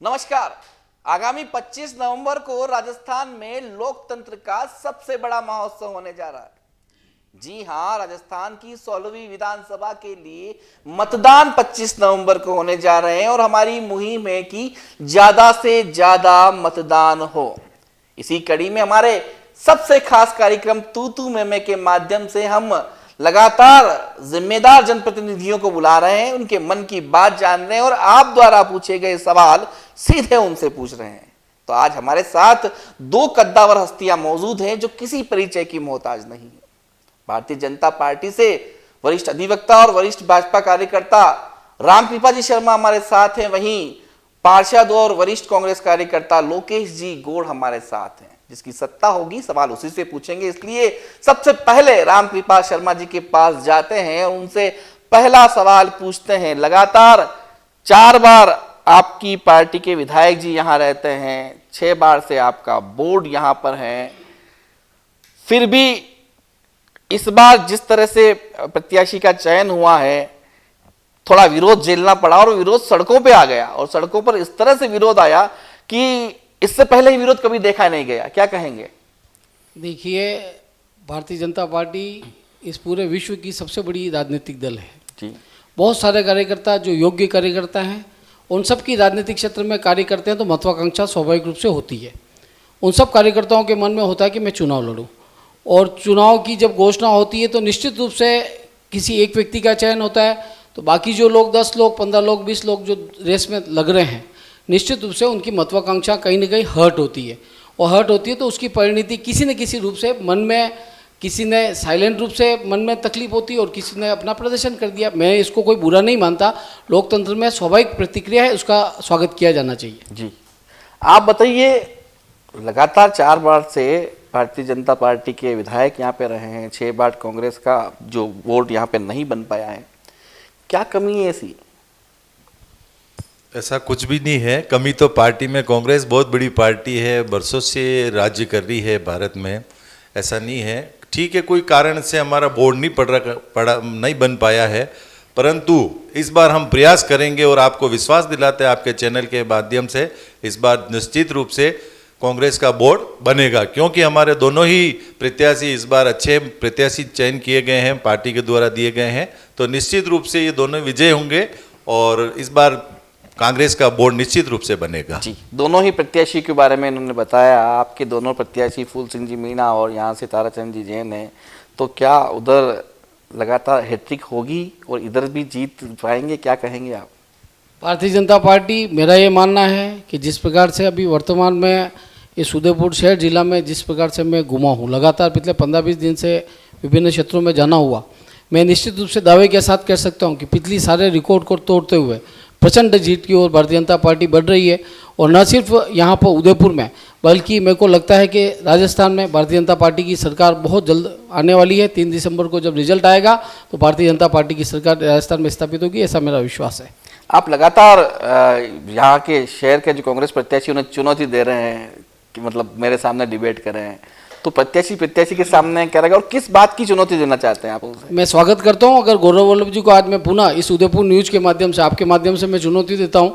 नमस्कार। आगामी 25 नवंबर को राजस्थान में लोकतंत्र का सबसे बड़ा महोत्सव होने जा रहा है। जी हां, राजस्थान की 16वीं विधानसभा के लिए मतदान 25 नवंबर को होने जा रहे हैं और हमारी मुहिम है कि ज्यादा से ज्यादा मतदान हो। इसी कड़ी में हमारे सबसे खास कार्यक्रम तू तू मैं के माध्यम से हम लगातार जिम्मेदार जनप्रतिनिधियों को बुला रहे हैं, उनके मन की बात जान रहे हैं और आप द्वारा पूछे गए सवाल सीधे उनसे पूछ रहे हैं। तो आज हमारे साथ दो कद्दावर हस्तियां मौजूद हैं जो किसी परिचय की मोहताज नहीं है। भारतीय जनता पार्टी से वरिष्ठ अधिवक्ता और वरिष्ठ भाजपा कार्यकर्ता रामकृपा जी शर्मा हमारे साथ हैं, वहीं पार्षद और वरिष्ठ कांग्रेस कार्यकर्ता लोकेश जी गोड़ हमारे साथ हैं। जिसकी सत्ता होगी सवाल उसी से पूछेंगे, इसलिए सबसे पहले रामकृपा शर्मा जी के पास जाते हैं और उनसे पहला सवाल पूछते हैं। लगातार 4 बार आपकी पार्टी के विधायक जी यहां रहते हैं, 6 बार से आपका बोर्ड यहां पर है, फिर भी इस बार जिस तरह से प्रत्याशी का चयन हुआ है थोड़ा विरोध झेलना पड़ा और विरोध सड़कों पे आ गया और सड़कों पर इस तरह से विरोध आया कि इससे पहले ही विरोध कभी देखा नहीं गया। क्या कहेंगे? देखिए, भारतीय जनता पार्टी इस पूरे विश्व की सबसे बड़ी राजनीतिक दल है जी। बहुत सारे कार्यकर्ता जो योग्य कार्यकर्ता हैं उन सब की राजनीतिक क्षेत्र में कार्य करते हैं तो महत्वाकांक्षा स्वाभाविक रूप से होती है। उन सब कार्यकर्ताओं के मन में होता है कि मैं चुनाव लड़ूं और चुनाव की जब घोषणा होती है तो निश्चित रूप से किसी एक व्यक्ति का चयन होता है, तो बाकी जो लोग 10 लोग 15 लोग 20 लोग जो रेस में लग रहे हैं निश्चित रूप से उनकी महत्वाकांक्षा कहीं ना कहीं हर्ट होती है और हर्ट होती है तो उसकी परिणति किसी न किसी रूप से मन में, किसी ने साइलेंट रूप से मन में तकलीफ होती है और किसी ने अपना प्रदर्शन कर दिया। मैं इसको कोई बुरा नहीं मानता, लोकतंत्र में स्वाभाविक प्रतिक्रिया है, उसका स्वागत किया जाना चाहिए। जी, आप बताइए, लगातार 4 बार से भारतीय जनता पार्टी के विधायक यहाँ पे रहे हैं, 6 बार कांग्रेस का जो वोट यहाँ पे नहीं बन पाया है, क्या कमी है ऐसी? ऐसा कुछ भी नहीं है कमी तो पार्टी में, कांग्रेस बहुत बड़ी पार्टी है, बरसों से राज्य कर रही है भारत में, ऐसा नहीं है। ठीक है, कोई कारण से हमारा बोर्ड नहीं बन पाया है, परंतु इस बार हम प्रयास करेंगे और आपको विश्वास दिलाते हैं आपके चैनल के माध्यम से, इस बार निश्चित रूप से कांग्रेस का बोर्ड बनेगा, क्योंकि हमारे दोनों ही प्रत्याशी इस बार अच्छे प्रत्याशी चयन किए गए हैं, पार्टी के द्वारा दिए गए हैं, तो निश्चित रूप से ये दोनों विजय होंगे और इस बार कांग्रेस का बोर्ड निश्चित रूप से बनेगा। जी, दोनों ही प्रत्याशी के बारे में इन्होंने बताया। आपके दोनों प्रत्याशी फूल सिंह जी मीणा और यहाँ से ताराचंद जी जैन हैं, तो क्या उधर लगातार हैट्रिक होगी और इधर भी जीत पाएंगे? क्या कहेंगे आप? भारतीय जनता पार्टी, मेरा ये मानना है कि जिस प्रकार से अभी वर्तमान में इस उदयपुर शहर जिला में जिस प्रकार से मैं घुमा हूँ, लगातार पिछले 15-20 दिन से विभिन्न क्षेत्रों में जाना हुआ, मैं निश्चित रूप से दावे के साथ कह सकता हूँ कि पिछली सारे रिकॉर्ड को तोड़ते हुए प्रचंड जीत की ओर भारतीय जनता पार्टी बढ़ रही है। और न सिर्फ यहाँ पर उदयपुर में, बल्कि मेरे को लगता है कि राजस्थान में भारतीय जनता पार्टी की सरकार बहुत जल्द आने वाली है। 3 दिसंबर को जब रिजल्ट आएगा तो भारतीय जनता पार्टी की सरकार राजस्थान में स्थापित होगी, ऐसा मेरा विश्वास है। आप लगातार यहाँ के शहर के जो कांग्रेस प्रत्याशी उन्हें चुनौती दे रहे हैं कि मतलब मेरे सामने डिबेट कर रहे हैं, तो प्रत्याशी के सामने क्या रहेगा और किस बात की चुनौती देना चाहते हैं आप उनसे? मैं स्वागत करता हूं अगर गौरव वल्लभ जी को आज मैं पुनः इस उदयपुर न्यूज़ के माध्यम से, आपके माध्यम से मैं चुनौती देता हूं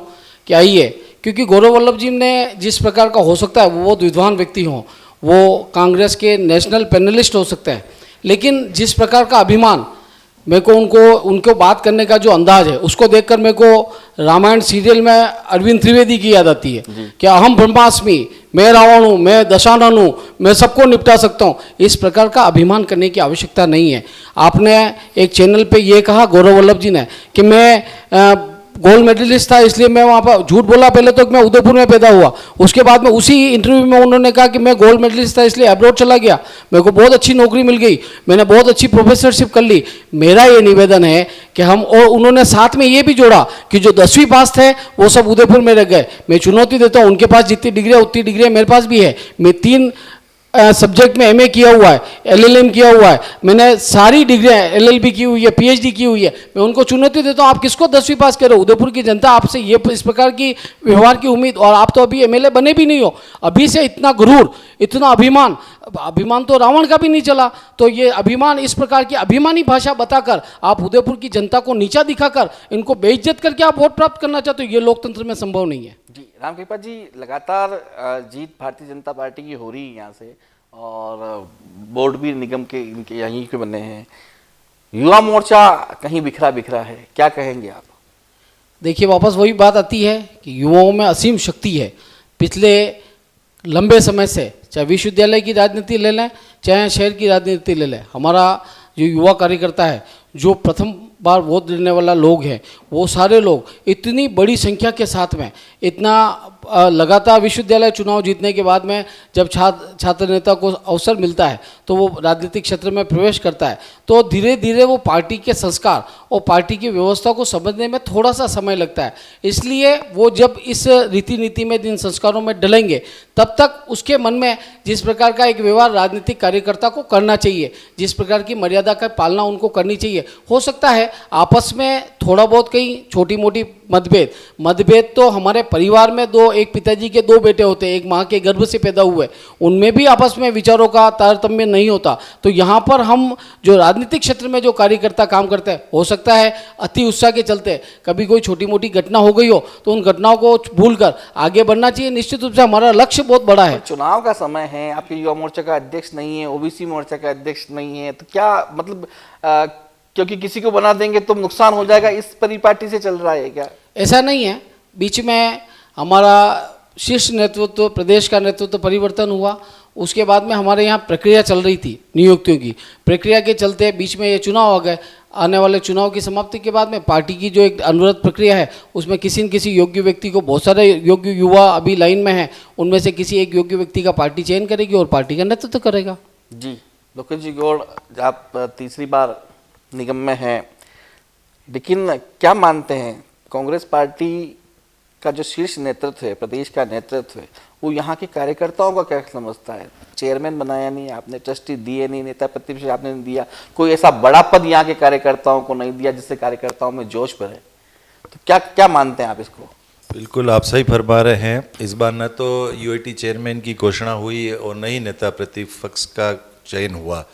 कि आइए, क्योंकि गौरव वल्लभ जी ने जिस प्रकार का हो सकता है वो बहुत विद्वान व्यक्ति हों, वो कांग्रेस के नेशनल पैनलिस्ट हो सकते हैं, लेकिन जिस प्रकार का अभिमान मेरे को उनको बात करने का जो अंदाज है उसको देखकर मेरे को रामायण सीरियल में अरविंद त्रिवेदी की याद आती है कि अहम ब्रह्मास्मि, मैं रावण हूँ, मैं दशानन हूँ, मैं सबको निपटा सकता हूँ। इस प्रकार का अभिमान करने की आवश्यकता नहीं है। आपने एक चैनल पे ये कहा गौरव वल्लभ जी ने कि मैं गोल्ड मेडलिस्ट था इसलिए मैं वहाँ पर झूठ बोला, पहले तो मैं उदयपुर में पैदा हुआ, उसके बाद में उसी इंटरव्यू में उन्होंने कहा कि मैं गोल्ड मेडलिस्ट था इसलिए अब्रॉड चला गया, मेरे को बहुत अच्छी नौकरी मिल गई, मैंने बहुत अच्छी प्रोफेसरशिप कर ली। मेरा ये निवेदन है कि हम, और उन्होंने साथ में ये भी जोड़ा कि जो 10वीं पास थे वो सब उदयपुर में रह गए। मैं चुनौती देता हूँ, उनके पास जितनी डिग्री है उतनी डिग्री मेरे पास भी है। मैं 3 सब्जेक्ट में एमए किया हुआ है, एलएलएम किया हुआ है, मैंने सारी डिग्रियां एलएलबी की हुई है, पीएचडी की हुई है। मैं उनको चुनौती देता हूं, आप किसको 10वीं पास कर रहे हो? उदयपुर की जनता आपसे ये इस प्रकार की व्यवहार की उम्मीद, और आप तो अभी एमएलए बने भी नहीं हो, अभी से इतना गुरूर, इतना अभिमान अभिमान तो रावण का भी नहीं चला। तो ये अभिमान, इस प्रकार की अभिमानी भाषा बताकर आप उदयपुर की जनता को नीचा दिखाकर इनको बेइज्जत करके आप वोट प्राप्त करना चाहते हो, ये लोकतंत्र में संभव नहीं है। जी रामकृपाल जी, लगातार जीत भारतीय जनता पार्टी की हो रही है यहाँ से, और बोर्ड भी निगम के इनके यहीं के बने हैं। युवा मोर्चा कहीं बिखरा बिखरा है, क्या कहेंगे आप? देखिए, वापस वही बात आती है कि युवाओं में असीम शक्ति है। पिछले लंबे समय से, चाहे विश्वविद्यालय की राजनीति ले लें, चाहे शहर की राजनीति ले लें, हमारा जो युवा कार्यकर्ता है, जो प्रथम बार वोट देने वाला लोग हैं, वो सारे लोग इतनी बड़ी संख्या के साथ में, इतना लगातार विश्वविद्यालय चुनाव जीतने के बाद में जब छात्र नेता को अवसर मिलता है तो वो राजनीतिक क्षेत्र में प्रवेश करता है, तो धीरे धीरे वो पार्टी के संस्कार और पार्टी की व्यवस्था को समझने में थोड़ा सा समय लगता है। इसलिए वो जब इस रीति नीति में, जिन संस्कारों में डलेंगे, तब तक उसके मन में जिस प्रकार का एक व्यवहार राजनीतिक कार्यकर्ता को करना चाहिए, जिस प्रकार की मर्यादा का पालना उनको करनी चाहिए, हो सकता है आपस में थोड़ा बहुत कहीं छोटी मोटी मतभेद तो हमारे परिवार में एक पिताजी के 2 बेटे होते हैं, एक माँ के गर्भ से पैदा हुए, उनमें भी आपस में विचारों का तारतम्य नहीं होता। तो यहाँ पर हम जो राजनीतिक क्षेत्र में जो कार्यकर्ता काम करते हैं, हो सकता है अति उत्साह के चलते कभी कोई छोटी मोटी घटना हो गई हो तो उन घटनाओं को भूलकर आगे बढ़ना चाहिए। निश्चित रूप से हमारा लक्ष्य बहुत बड़ा है। चुनाव का समय है, आपके युवा मोर्चा का अध्यक्ष नहीं है, ओबीसी मोर्चा का अध्यक्ष नहीं है, तो क्या मतलब क्योंकि किसी को बना देंगे तो नुकसान हो जाएगा, इस परिपाटी से चल रहा है क्या? ऐसा नहीं है। बीच में हमारा शीर्ष नेतृत्व, प्रदेश का नेतृत्व परिवर्तन हुआ, उसके बाद में हमारे यहाँ प्रक्रिया चल रही थी नियुक्तियों की। प्रक्रिया के चलते बीच में ये चुनाव आ गए। आने वाले चुनाव की समाप्ति के बाद में पार्टी की जो एक अनवरत प्रक्रिया है, उसमें किसी न किसी योग्य व्यक्ति को, बहुत सारे योग्य युवा अभी लाइन में हैं, उनमें से किसी एक योग्य व्यक्ति का पार्टी चयन करेगी और पार्टी का नेतृत्व करेगा। जी लोकेश जी गौड़, आप तीसरी बार निगम में हैं, लेकिन क्या मानते हैं कांग्रेस पार्टी का जो शीर्ष नेतृत्व है, प्रदेश का नेतृत्व है, वो यहाँ के कार्यकर्ताओं का क्या समझता है? चेयरमैन बनाया नहीं आपने, ट्रस्टी दिए नहीं, नेता प्रतिपक्ष आपने नहीं दिया, कोई ऐसा बड़ा पद यहाँ के कार्यकर्ताओं को नहीं दिया जिससे कार्यकर्ताओं में जोश बढ़े, तो क्या मानते हैं आप इसको? बिल्कुल आप सही फरमा रहे हैं। इस बार न तो यूआईटी चेयरमैन की घोषणा हुई और न ही नेता प्रतिपक्ष का चयन हुआ।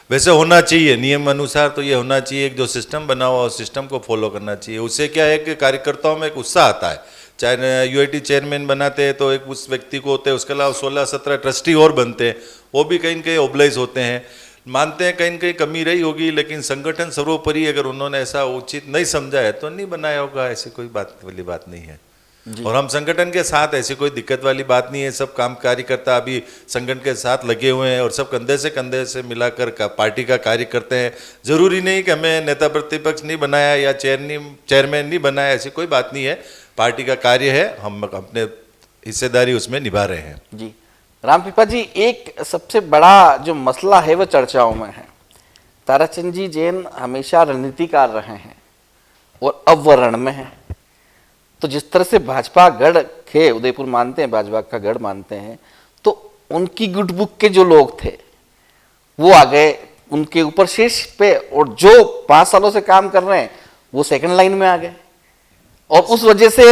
वैसे होना चाहिए, नियम अनुसार तो ये होना चाहिए, जो सिस्टम बना हुआ उस सिस्टम को फॉलो करना चाहिए। उससे क्या है कि कार्यकर्ताओं में एक उत्साह आता है। चाहे यूआईटी चेयरमैन बनाते हैं तो एक उस व्यक्ति को होते हैं, उसके अलावा 16-17 ट्रस्टी और बनते हैं, वो भी कहीं न कहीं ओब्लाइज होते हैं। मानते हैं कहीं न कहीं कमी रही होगी, लेकिन संगठन सर्वोपरि, अगर उन्होंने ऐसा उचित नहीं समझा है तो नहीं बनाया होगा, ऐसी कोई बात वाली बात नहीं है। और हम संगठन के साथ, ऐसी कोई दिक्कत वाली बात नहीं है। सब काम कार्यकर्ता अभी संगठन के साथ लगे हुए हैं और सब कंधे से मिलाकर पार्टी का कार्य करते हैं। जरूरी नहीं कि हमें नेता प्रतिपक्ष नहीं बनाया या चेयरमैन नहीं बनाया, ऐसी कोई बात नहीं है। पार्टी का कार्य है, हम अपने हिस्सेदारी उसमें निभा रहे हैं। जी रामकृपाल जी, एक सबसे बड़ा जो मसला है वो चर्चाओं में है। ताराचंद जी जैन हमेशा रणनीतिकार रहे हैं और अब वो रण में है। तो जिस तरह से भाजपा गढ़ थे, उदयपुर मानते हैं, भाजपा का गढ़ मानते हैं, तो उनकी गुटबुक के जो लोग थे वो आ गए उनके ऊपर शीर्ष पे, और जो 5 सालों से काम कर रहे हैं वो सेकंड लाइन में आ गए, और उस वजह से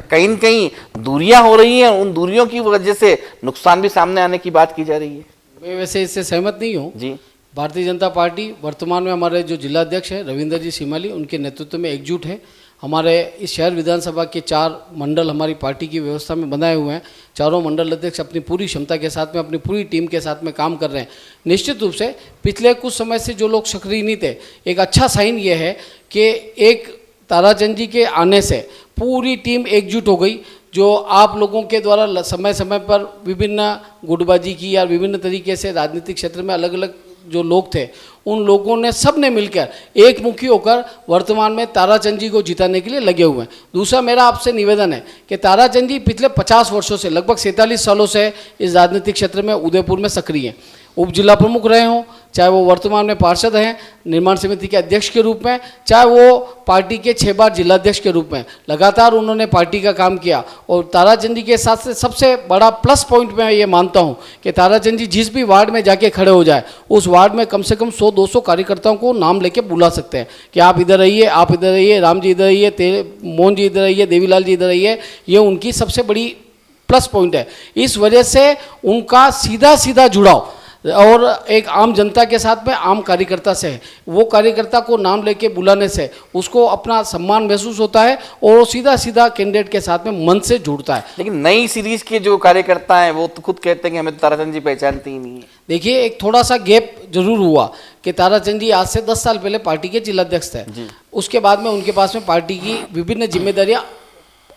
कहीं न कहीं दूरियां हो रही हैं। उन दूरियों की वजह से नुकसान भी सामने आने की बात की जा रही है। मैं वैसे इससे सहमत नहीं हूँ जी। भारतीय जनता पार्टी वर्तमान में हमारे जो जिलाध्यक्ष हैं रविंद्र जी सीमाली, उनके नेतृत्व में एकजुट है। हमारे इस शहर विधानसभा के 4 मंडल हमारी पार्टी की व्यवस्था में बनाए हुए हैं। चारों मंडल अध्यक्ष अपनी पूरी क्षमता के साथ में, अपनी पूरी टीम के साथ में काम कर रहे हैं। निश्चित रूप से पिछले कुछ समय से जो लोग सक्रिय नहीं थे, एक अच्छा साइन ये है कि एक ताराचंद जी के आने से पूरी टीम एकजुट हो गई। जो आप लोगों के द्वारा समय समय पर विभिन्न गुटबाजी की या विभिन्न तरीके से राजनीतिक क्षेत्र में अलग अलग जो लोग थे, उन लोगों ने सब ने मिलकर एक मुखी होकर वर्तमान में ताराचंद जी को जिताने के लिए लगे हुए हैं। दूसरा मेरा आपसे निवेदन है कि ताराचंद जी पिछले 50 वर्षों से, लगभग 47 सालों से इस राजनीतिक क्षेत्र में उदयपुर में सक्रिय हैं। उप जिला प्रमुख रहे हों, चाहे वो वर्तमान में पार्षद हैं, निर्माण समिति के अध्यक्ष के रूप में, चाहे वो पार्टी के 6 बार जिलाध्यक्ष के रूप में, लगातार उन्होंने पार्टी का काम किया। और ताराचंद जी के साथ से सबसे बड़ा प्लस पॉइंट मैं ये मानता हूँ कि ताराचंद जी जिस भी वार्ड में जाके खड़े हो जाए, उस वार्ड में कम से कम 100-200 कार्यकर्ताओं को नाम लेके बुला सकते हैं कि आप इधर आइए, आप इधर आइए, राम जी इधर आइए, मोहन जी इधर आइए, देवीलाल जी इधर आइए। ये उनकी सबसे बड़ी प्लस पॉइंट है। इस वजह से उनका सीधा जुड़ाव और एक आम जनता के साथ में आम कार्यकर्ता से है। वो कार्यकर्ता को नाम लेके बुलाने से उसको अपना सम्मान महसूस होता है और वो सीधा सीधा कैंडिडेट के साथ में मन से जुड़ता है। लेकिन नई सीरीज के जो कार्यकर्ता हैं वो तो खुद कहते हैं कि हमें तो ताराचंद जी पहचानते ही नहीं है। देखिए, एक थोड़ा सा गैप जरूर हुआ कि ताराचंद जी आज से 10 साल पहले पार्टी के जिलाध्यक्ष थे। उसके बाद में उनके पास में पार्टी की विभिन्न जिम्मेदारियां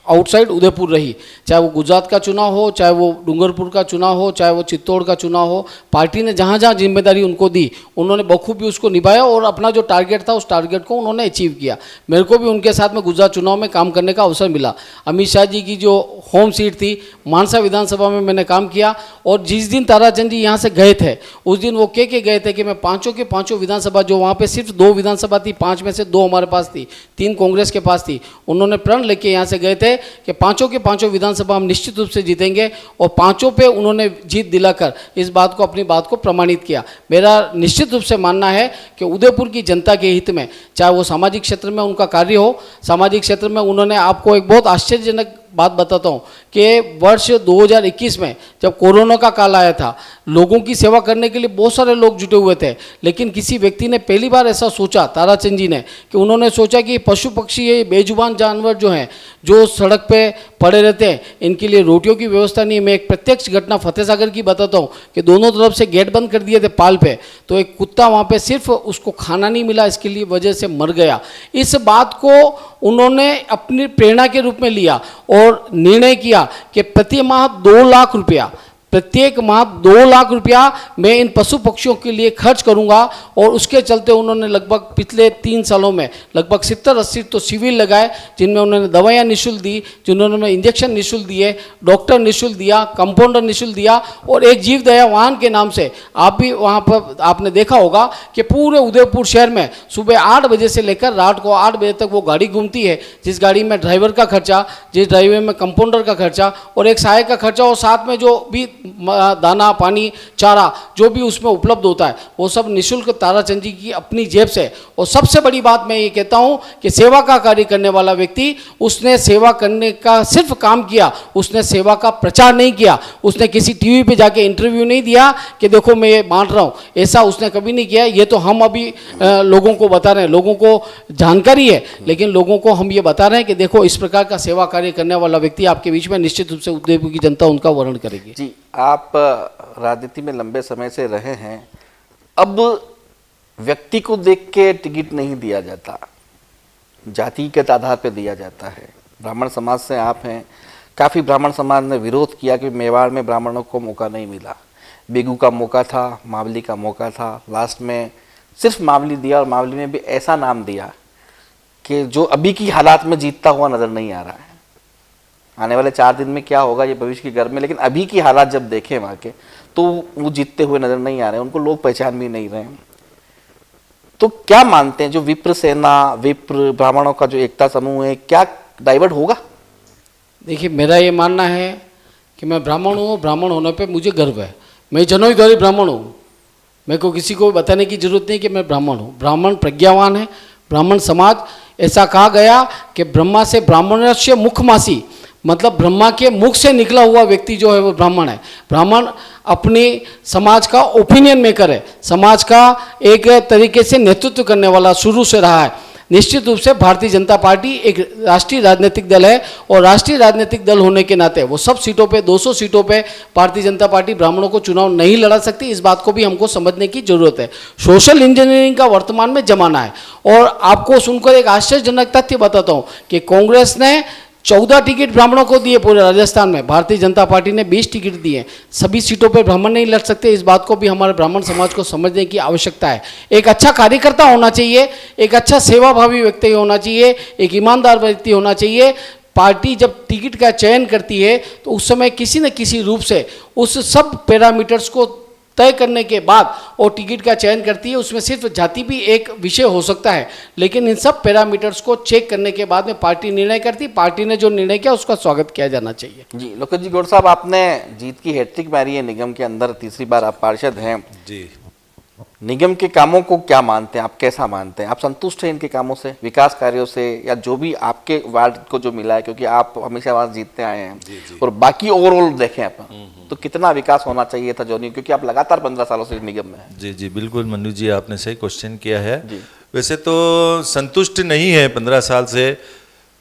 आउटसाइड उदयपुर रही, चाहे वो गुजरात का चुनाव हो, चाहे वो डूंगरपुर का चुनाव हो, चाहे वो चित्तौड़ का चुनाव हो। पार्टी ने जहाँ जहाँ जिम्मेदारी उनको दी उन्होंने बखूबी उसको निभाया और अपना जो टारगेट था उस टारगेट को उन्होंने अचीव किया। मेरे को भी उनके साथ में गुजरात चुनाव में काम करने का अवसर मिला। अमित शाह जी की जो होम सीट थी मानसा विधानसभा में मैंने काम किया और जिस दिन ताराचंद जी यहाँ से गए थे उस दिन वो कह के गए थे कि मैं पाँचों के पाँचों विधानसभा, जो वहाँ पर सिर्फ 2 विधानसभा थी, 5 में से 2 हमारे पास थी, 3 कांग्रेस के पास थी, उन्होंने प्रण लेके यहाँ से गए थे कि पांचों के पांचों विधानसभा हम निश्चित रूप से जीतेंगे और पांचों पे उन्होंने जीत दिलाकर इस बात को, अपनी बात को प्रमाणित किया। मेरा निश्चित रूप से मानना है कि उदयपुर की जनता के हित में, चाहे वो सामाजिक क्षेत्र में उनका कार्य हो, सामाजिक क्षेत्र में उन्होंने, आपको एक बहुत आश्चर्यजनक बात बताता हूँ कि वर्ष 2021 में जब कोरोना का काल आया था, लोगों की सेवा करने के लिए बहुत सारे लोग जुटे हुए थे, लेकिन किसी व्यक्ति ने पहली बार ऐसा सोचा, ताराचंद जी ने, कि उन्होंने सोचा कि पशु पक्षी, ये बेजुबान जानवर जो हैं, जो सड़क पे पड़े रहते हैं, इनके लिए रोटियों की व्यवस्था नहीं है। मैं एक प्रत्यक्ष घटना फतेह सागर की बताता हूँ कि दोनों तरफ से गेट बंद कर दिए थे पाल पे, तो एक कुत्ता वहाँ पे सिर्फ उसको खाना नहीं मिला, इसके लिए वजह से मर गया। इस बात को उन्होंने अपनी प्रेरणा के रूप में लिया और निर्णय किया कि प्रति माह 2 लाख रुपया, प्रत्येक माह 2 लाख रुपया मैं इन पशु पक्षियों के लिए खर्च करूंगा। और उसके चलते उन्होंने लगभग पिछले 3 सालों में लगभग 70-80 तो शिविर लगाए, जिनमें उन्होंने दवाइयाँ निःशुल्क दी, जिन्होंने इंजेक्शन निःशुल्क दिए, डॉक्टर निःशुल्क दिया, कंपाउंडर निःशुल्क दिया और एक जीव दया वाहन के नाम से, आप भी वहाँ पर आपने देखा होगा कि पूरे उदयपुर शहर में सुबह 8 बजे से लेकर रात को 8 बजे तक वो गाड़ी घूमती है, जिस गाड़ी में ड्राइवर का खर्चा, जिस ड्राइवर में कंपाउंडर का खर्चा और एक सहायक का खर्चा और साथ में जो भी दाना, पानी, चारा जो भी उसमें उपलब्ध होता है वो सब निःशुल्क ताराचंद जी की अपनी जेब से। और सबसे बड़ी बात मैं ये कहता हूँ कि सेवा का कार्य करने वाला व्यक्ति, उसने सेवा करने का सिर्फ काम किया, उसने सेवा का प्रचार नहीं किया, उसने किसी टीवी पे जाके इंटरव्यू नहीं दिया कि देखो मैं ये बांट रहा हूँ, ऐसा उसने कभी नहीं किया। ये तो हम अभी लोगों को बता रहे हैं, लोगों को जानकारी है, लेकिन लोगों को हम ये बता रहे हैं कि देखो इस प्रकार का सेवा कार्य करने वाला व्यक्ति आपके बीच में, निश्चित रूप से उदयपुर की जनता उनका वर्णन करेगी। जी, आप राजनीति में लंबे समय से रहे हैं, अब व्यक्ति को देख के टिकट नहीं दिया जाता, जातिगत आधार पर दिया जाता है। ब्राह्मण समाज से आप हैं, काफ़ी ब्राह्मण समाज ने विरोध किया कि मेवाड़ में ब्राह्मणों को मौका नहीं मिला। बेगू का मौका था, मावली का मौका था, लास्ट में सिर्फ मावली दिया और मावली में भी ऐसा नाम दिया कि जो अभी की हालात में जीतता हुआ नज़र नहीं आ रहा है। आने वाले 4 दिन में क्या होगा ये भविष्य की गर्भ में, लेकिन अभी की हालात जब देखें वहाँ के, तो वो जीतते हुए नजर नहीं आ रहे हैं, उनको लोग पहचान भी नहीं रहे हैं। तो क्या मानते हैं, जो विप्र सेना, विप्र ब्राह्मणों का जो एकता समूह है, क्या डाइवर्ट होगा? देखिए, मेरा ये मानना है कि मैं ब्राह्मण हूँ, ब्राह्मण होने पे मुझे गर्व है। मैं जनोद्वारी ब्राह्मण हूँ, मेरे को किसी को बताने की जरूरत नहीं कि मैं ब्राह्मण हूँ। ब्राह्मण प्रज्ञावान है, ब्राह्मण समाज, ऐसा कहा गया कि ब्रह्मा से ब्राह्मणस्य मुखमासी, मतलब ब्रह्मा के मुख से निकला हुआ व्यक्ति जो है वो ब्राह्मण है। ब्राह्मण अपनी समाज का ओपिनियन मेकर है, समाज का एक तरीके से नेतृत्व करने वाला शुरू से रहा है। निश्चित रूप से भारतीय जनता पार्टी एक राष्ट्रीय राजनीतिक दल है और राष्ट्रीय राजनीतिक दल होने के नाते वो सब सीटों पे, 200 सीटों पे भारतीय जनता पार्टी ब्राह्मणों को चुनाव नहीं लड़ा सकती। इस बात को भी हमको समझने की जरूरत है। सोशल इंजीनियरिंग का वर्तमान में जमाना है और आपको सुनकर एक आश्चर्यजनक तथ्य बताता हूँ कि कांग्रेस ने 14 टिकट ब्राह्मणों को दिए पूरे राजस्थान में, भारतीय जनता पार्टी ने 20 टिकट दिए। सभी सीटों पर ब्राह्मण नहीं लड़ सकते, इस बात को भी हमारे ब्राह्मण समाज को समझने की आवश्यकता है। एक अच्छा कार्यकर्ता होना चाहिए, एक अच्छा सेवाभावी व्यक्ति होना चाहिए, एक ईमानदार व्यक्ति होना चाहिए। पार्टी जब टिकट का चयन करती है तो उस समय किसी न किसी रूप से उस सब पैरामीटर्स को तय करने के बाद वो टिकट का चयन करती है। उसमें सिर्फ जाति भी एक विषय हो सकता है, लेकिन इन सब पैरामीटर्स को चेक करने के बाद में पार्टी निर्णय करती है। पार्टी ने जो निर्णय किया उसका स्वागत किया जाना चाहिए। जी, लोकेश जी गौड़ साहब, आपने जीत की हैट्रिक मारी है निगम के अंदर, तीसरी बार आप पार्षद हैं जी। निगम के कामों को क्या मानते हैं आप, कैसा मानते हैं आप? संतुष्ट हैं इनके कामों से, विकास कार्यों से, या जो भी आपके वार्ड को जो मिला है, क्योंकि आप हमेशा वहां जीतते आए हैं, और बाकी ओवरऑल देखें अपन तो कितना विकास होना चाहिए था जोनी, क्योंकि आप लगातार 15 सालों से निगम में हैं। जी जी बिल्कुल मनु जी, आपने सही क्वेश्चन किया है। वैसे तो संतुष्ट नहीं है 15 साल से,